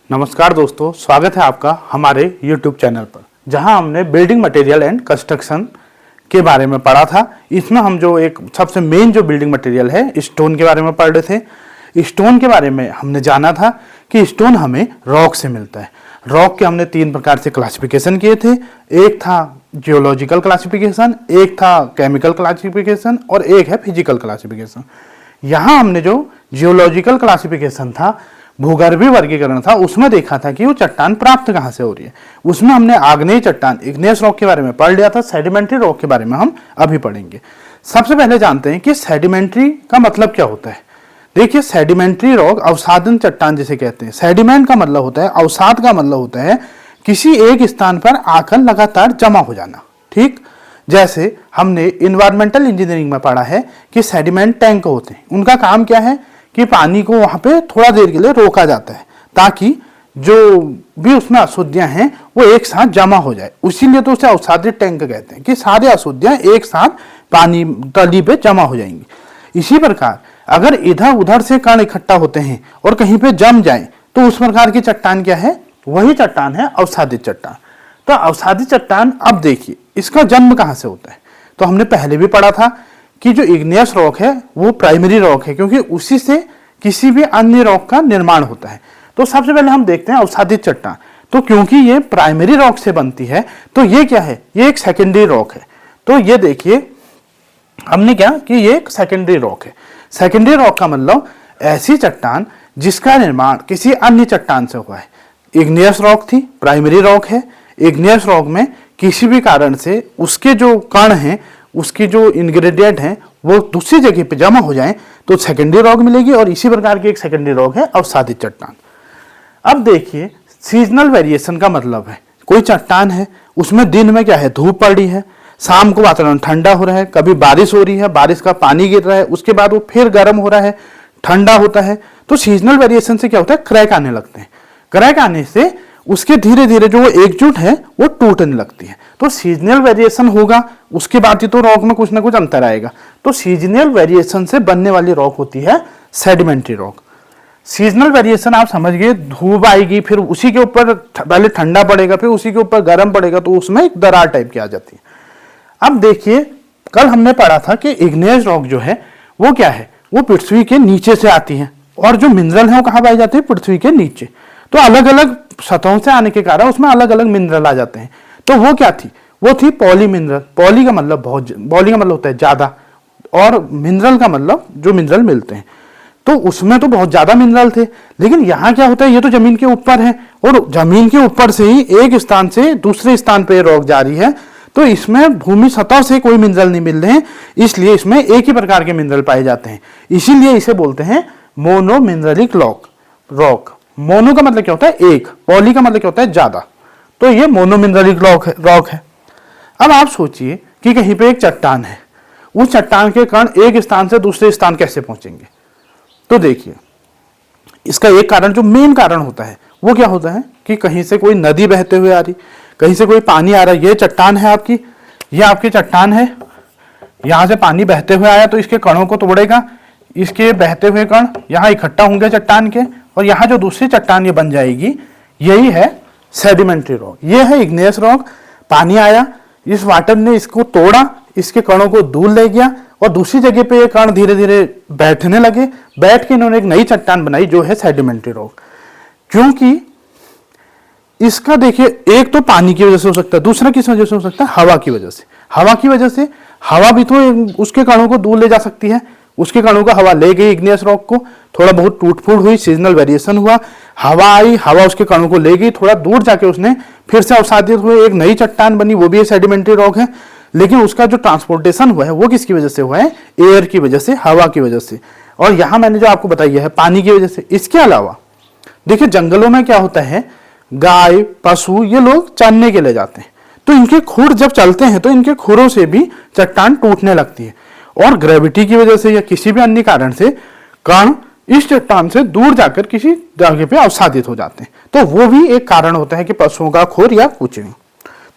नमस्कार दोस्तों, स्वागत है आपका हमारे YouTube चैनल पर, जहां हमने बिल्डिंग मटेरियल एंड कंस्ट्रक्शन के बारे में पढ़ा था। इसमें हम जो एक सबसे मेन जो बिल्डिंग मटेरियल है स्टोन के बारे में पढ़ रहे थे। स्टोन के बारे में हमने जाना था कि स्टोन हमें रॉक से मिलता है। रॉक के हमने 3 प्रकार से क्लासिफिकेशन किए थे। एक था जियोलॉजिकल क्लासिफिकेशन, एक था केमिकल क्लासिफिकेशन और एक है फिजिकल क्लासिफिकेशन। यहाँ हमने जो जियोलॉजिकल क्लासिफिकेशन था, भूगर्भीय वर्गीकरण था, उसमें देखा था कि वो चट्टान प्राप्त कहाँ से हो रही है। उसमें हमने आग्नेय चट्टान इग्नेयस रॉक के बारे में पढ़ लिया था। सेडिमेंट्री रॉक के बारे में हम अभी पढ़ेंगे। सबसे पहले जानते हैं कि सेडिमेंट्री का मतलब क्या होता है। देखिए, सेडिमेंट्री रॉक अवसादन चट्टान जिसे कहते हैं। सेडिमेंट का मतलब होता है, अवसाद का मतलब होता है किसी एक स्थान पर आकर लगातार जमा हो जाना। ठीक, जैसे हमने इन्वायरमेंटल इंजीनियरिंग में पढ़ा है कि सेडिमेंट टैंक होते हैं। उनका काम क्या है कि पानी को वहां पे थोड़ा देर के लिए रोका जाता है ताकि जो भी उसमें अशुद्धियां हैं वो एक साथ जमा हो जाए। इसीलिए तो उसे अवसादित टैंक कहते हैं कि सारे अशुद्धियां एक साथ पानी तली पे जमा हो जाएंगी। इसी प्रकार अगर इधर उधर से कण इकट्ठा होते हैं और कहीं पे जम जाए तो उस प्रकार की चट्टान क्या है, वही चट्टान है अवसादित चट्टान। तो अवसादित चट्टान, अब देखिए इसका जन्म कहां से होता है। तो हमने पहले भी पढ़ा था कि जो इग्नियस रॉक है वो प्राइमरी रॉक है, क्योंकि उसी से किसी भी अन्य रॉक का निर्माण होता है। तो सबसे पहले हम देखते हैं अवसादित चट्टान। तो क्योंकि ये प्राइमरी रॉक से बनती है तो ये क्या है, ये एक सेकेंडरी रॉक है। तो ये देखिए हमने क्या कि ये एक सेकेंडरी रॉक है। सेकेंडरी रॉक का मतलब ऐसी चट्टान जिसका निर्माण किसी अन्य चट्टान से हुआ है। इग्नियस रॉक थी, प्राइमरी रॉक है। इग्नियस रॉक में किसी भी कारण से उसके जो कण हैं, उसकी जो इंग्रेडिएंट हैं वो दूसरी जगह पे जमा हो जाएं तो सेकेंडरी रॉक मिलेगी। और इसी प्रकार की एक सेकेंडरी रॉक है अवसादित चट्टान। अब देखिए, सीजनल वेरिएशन का मतलब है कोई चट्टान है, उसमें दिन में क्या है, धूप पड़ी है, शाम को वातावरण ठंडा हो रहा है, कभी बारिश हो रही है, बारिश का पानी गिर रहा है, उसके बाद वो फिर गर्म हो रहा है, ठंडा होता है। तो सीजनल वेरिएशन से क्या होता है, क्रैक आने लगते हैं। क्रैक आने से उसके धीरे धीरे जो एकजुट है वो टूटने लगती है। तो सीजनल वेरिएशन होगा, उसके बाद ही तो रॉक में कुछ ना कुछ अंतर आएगा। तो सीजनल वेरिएशन से बनने वाली रॉक होती है सेडिमेंट्री रॉक। सीजनल वेरिएशन आप समझ गए, धूप आएगी, फिर उसी के ऊपर पहले ठंडा पड़ेगा, फिर उसी के ऊपर गर्म पड़ेगा, तो उसमें एक दरार टाइप की आ जाती है। अब देखिए, कल हमने पढ़ा था कि इग्नियस रॉक जो है वो क्या है, वो पृथ्वी के नीचे से आती है और जो मिनरल है वो कहाँ पाई जाती है, पृथ्वी के नीचे। तो अलग अलग सतहों से आने के कारण उसमें अलग अलग मिनरल आ जाते हैं। तो वो क्या थी, वो थी पॉली मिनरल। पॉली का मतलब बहुत, पॉली का मतलब होता है ज्यादा, और मिनरल का मतलब जो मिनरल मिलते हैं। तो उसमें तो बहुत ज्यादा मिनरल थे। लेकिन यहाँ क्या होता है, ये तो जमीन के ऊपर है और जमीन के ऊपर से ही एक स्थान से दूसरे स्थान पर रॉक जा रही है। तो इसमें भूमि सतह से कोई मिनरल नहीं मिल रहे हैं, इसलिए इसमें एक ही प्रकार के मिनरल पाए जाते हैं। इसीलिए इसे बोलते हैं मोनो मिनरलिक रॉक। मोनो का मतलब क्या होता है, एक। पॉली का मतलब क्या होता है, ज्यादा। तो ये मोनो मिनरलिक रॉक है। अब आप सोचिए कि कहीं पे एक चट्टान है, उस चट्टान के कण एक स्थान से दूसरे स्थान कैसे पहुंचेंगे। तो देखिए, इसका एक कारण, जो मेन कारण होता है वो क्या होता है कि कहीं से कोई नदी बहते हुए आ रही, कहीं से कोई पानी आ रहा है। ये चट्टान है आपकी, ये आपकी चट्टान है, यहां से पानी बहते हुए आया तो इसके कणों को तोड़ेगा, इसके बहते हुए कण यहाँ इकट्ठा होंगे चट्टान के, और यहाँ जो दूसरी चट्टान ये बन जाएगी, यही है सेडिमेंट्री रॉक। ये है इग्नियस रॉक। पानी आया, इस वाटर ने इसको तोड़ा, इसके कणों को दूर ले गया और दूसरी जगह पे ये कण धीरे धीरे बैठने लगे। बैठ के इन्होंने एक नई चट्टान बनाई जो है सेडिमेंट्री रॉक। क्योंकि इसका देखिए, एक तो पानी की वजह से हो सकता है, दूसरा किस वजह से हो सकता है, हवा की वजह से। हवा की वजह से, हवा भी तो उसके कणों को दूर ले जा सकती है। उसके कणों को हवा ले गई इग्नियस रॉक को, थोड़ा बहुत टूट फूट हुई, सीजनल वेरिएशन हुआ, हवा आई, हवा उसके कणों को ले गई, थोड़ा दूर जाके उसने फिर से अवसादित हुए, एक नई चट्टान बनी, वो भी सेडिमेंट्री रॉक है। लेकिन उसका जो ट्रांसपोर्टेशन हुआ है वो किसकी वजह से हुआ है, एयर की वजह से, हवा की वजह से। और यहां मैंने जो आपको बताया है पानी की वजह से। इसके अलावा देखिए, जंगलों में क्या होता है, गाय पशु ये लोग चरने के लिए जाते हैं, तो इनके खुर जब चलते हैं तो इनके खुरों से भी चट्टान टूटने लगती है। और ग्रेविटी की वजह से या किसी भी अन्य कारण से कण इस चट्टान से दूर जाकर किसी जगह पे अवसादित हो जाते हैं। तो वो भी एक कारण होता है कि पशुओं का खुर या कुछ नहीं।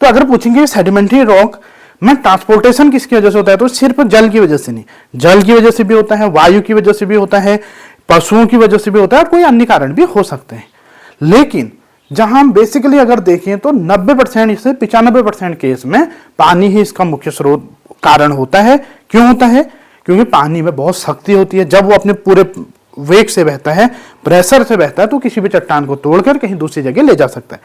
तो अगर पूछेंगे सेडिमेंट्री रॉक में ट्रांसपोर्टेशन किसकी वजह से होता है, तो सिर्फ जल की वजह से नहीं, जल की वजह से भी होता है, वायु की वजह से भी होता है, पशुओं की वजह से भी होता है, और कोई अन्य कारण भी हो सकते हैं। लेकिन जहां हम बेसिकली अगर देखें तो 90% से 95% केस में पानी ही इसका मुख्य स्रोत कारण होता है। क्यों होता है? क्योंकि पानी में बहुत शक्ति होती है। जब वो अपने पूरे वेग से बहता है, प्रेशर से बहता है, तो किसी भी चट्टान को तोड़कर कहीं दूसरी जगह ले जा सकता है।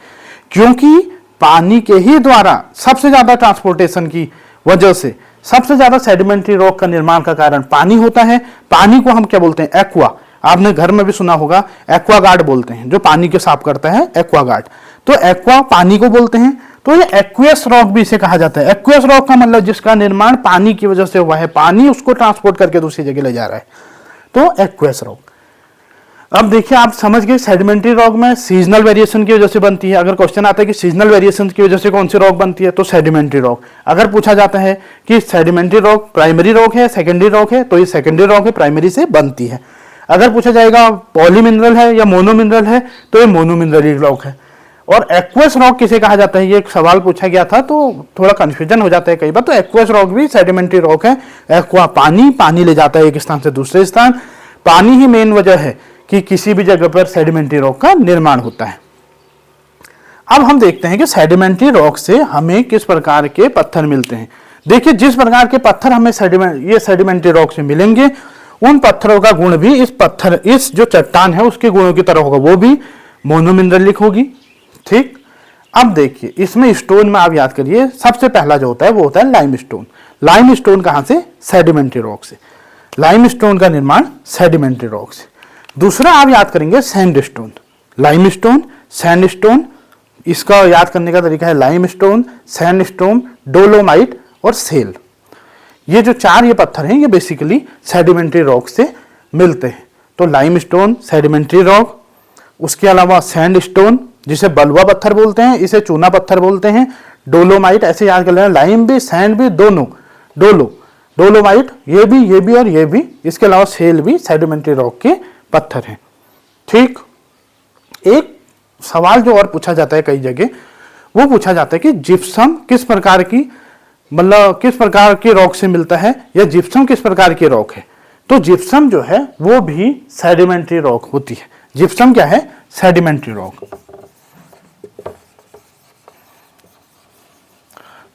क्योंकि पानी के ही द्वारा सबसे ज्यादा ट्रांसपोर्टेशन की वजह से सबसे ज्यादा सेडिमेंट्री रॉक का निर्माण का कारण पानी होता है। पानी को हम क्या बोलते हैं? एक्वा। आपने घर में भी सुना होगा, एक्वा गार्ड बोलते हैं, जो पानी के साफ करता है, एक्वा गार्ड। तो एक्वा पानी को बोलते हैं। तो ये एक्वियस रॉक भी इसे कहा जाता है। एक्वियस रॉक का मतलब जिसका निर्माण पानी की वजह से हुआ है, पानी उसको ट्रांसपोर्ट करके दूसरी जगह ले जा रहा है, तो एक्वियस रॉक। अब देखिए, आप समझ गए सेडिमेंट्री रॉक में सीजनल वेरिएशन की वजह से बनती है। अगर क्वेश्चन आता है कि सीजनल वेरिएशन की वजह से कौन सी रॉक बनती है, तो सेडिमेंट्री रॉक। अगर पूछा जाता है कि सेडिमेंट्री रॉक प्राइमरी रॉक है, सेकेंडरी रॉक है, तो ये सेकेंडरी रॉक है, प्राइमरी से बनती है। अगर पूछा जाएगा पॉली मिनरल है या मोनो मिनरल है, तो ये मोनो मिनरल रॉक है। और एक्वस रॉक किसे कहा जाता है, ये एक सवाल पूछा गया था, तो थोड़ा कंफ्यूजन हो जाता है कई बार। तो एक्वस रॉक भी सेडिमेंट्री रॉक है। एक्वा पानी ले जाता है एक स्थान से दूसरे स्थान। पानी ही मेन वजह है कि किसी भी जगह पर सेडिमेंट्री रॉक का निर्माण होता है। अब हम देखते हैं कि सेडिमेंट्री रॉक से हमें किस प्रकार के पत्थर मिलते हैं। देखिए, जिस प्रकार के पत्थर हमें सेडिमेंट्री रॉक से मिलेंगे, उन पत्थरों का गुण भी इस जो चट्टान है उसके गुणों की तरह होगा, वो भी मोनोमिनरलिक होगी। ठीक। अब देखिए, इसमें स्टोन में आप याद करिए, सबसे पहला जो होता है वो होता है लाइमस्टोन। लाइमस्टोन कहां से? सेडिमेंट्री रॉक से। लाइमस्टोन का निर्माण सेडिमेंट्री रॉक से। दूसरा आप याद करेंगे सैंडस्टोन। लाइमस्टोन, सैंडस्टोन, इसका याद करने का तरीका है लाइमस्टोन, सैंडस्टोन, डोलोमाइट और सेल। ये जो चार ये पत्थर हैं, ये बेसिकली सेडिमेंट्री रॉक से मिलते हैं। तो लाइमस्टोन सेडिमेंट्री रॉक, उसके अलावा सैंडस्टोन जिसे बलुआ पत्थर बोलते हैं, इसे चूना पत्थर बोलते हैं। डोलोमाइट, ऐसे याद कर लेना, लाइम भी सैंड भी दोनों, डोलोमाइट ये भी और ये भी। इसके अलावा सेल भी सेडिमेंट्री रॉक के पत्थर हैं। ठीक। एक सवाल जो और पूछा जाता है कई जगह, वो पूछा जाता है कि जिप्सम किस प्रकार की, मतलब किस प्रकार के रॉक से मिलता है, या जिप्सम किस प्रकार की रॉक है। तो जिप्सम जो है वो भी सेडिमेंट्री रॉक होती है। जिप्सम क्या है? Sedimentary rock.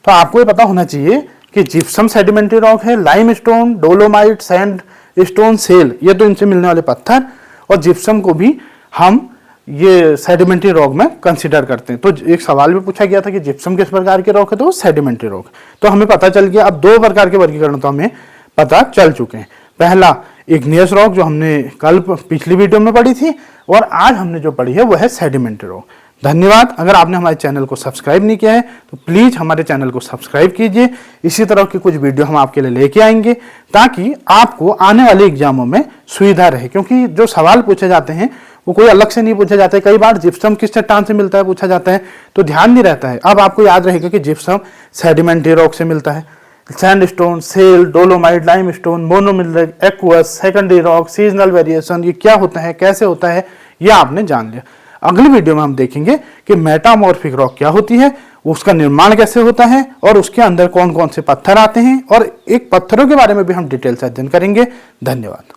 तो आपको ये पता होना चाहिए कि जिप्सम सेडिमेंट्री रॉक है, लाइमस्टोन, डोलोमाइट, सैंडस्टोन, सेल, ये तो इनसे मिलने वाले पत्थर, और जिप्सम को भी हम ये सेडिमेंट्री रॉक में कंसीडर करते हैं। तो एक सवाल भी पूछा गया था कि जिप्सम किस प्रकार के रॉक है, तो वो सेडिमेंट्री रॉक। तो हमें पता चल गया। अब दो प्रकार के वर्गीकरण तो हमें पता चल चुके हैं। पहला इग्नियस रॉक, जो हमने कल पिछली वीडियो में पढ़ी थी, और आज हमने जो पढ़ी है वो है सेडिमेंट्री रॉक। धन्यवाद। अगर आपने हमारे चैनल को सब्सक्राइब नहीं किया है तो प्लीज हमारे चैनल को सब्सक्राइब कीजिए। इसी तरह की कुछ वीडियो हम आपके लिए लेके आएंगे, ताकि आपको आने वाले एग्जामों में सुविधा रहे। क्योंकि जो सवाल पूछे जाते हैं वो कोई अलग से नहीं पूछा जाता है। कई बार जिप्सम किस चट्टान से मिलता है पूछा जाता है, तो ध्यान नहीं रहता है। अब आपको याद रहेगा कि जिप्सम सेडिमेंट्री रॉक से मिलता है। Sandstone, shale, dolomite, limestone, monomineral, aqueous, secondary rock, seasonal variation, ये क्या होता है, कैसे होता है, ये आपने जान लिया। अगली वीडियो में हम देखेंगे कि मेटामॉर्फिक रॉक क्या होती है, उसका निर्माण कैसे होता है, और उसके अंदर कौन कौन से पत्थर आते हैं, और एक पत्थरों के बारे में भी हम डिटेल से अध्ययन करेंगे। धन्यवाद।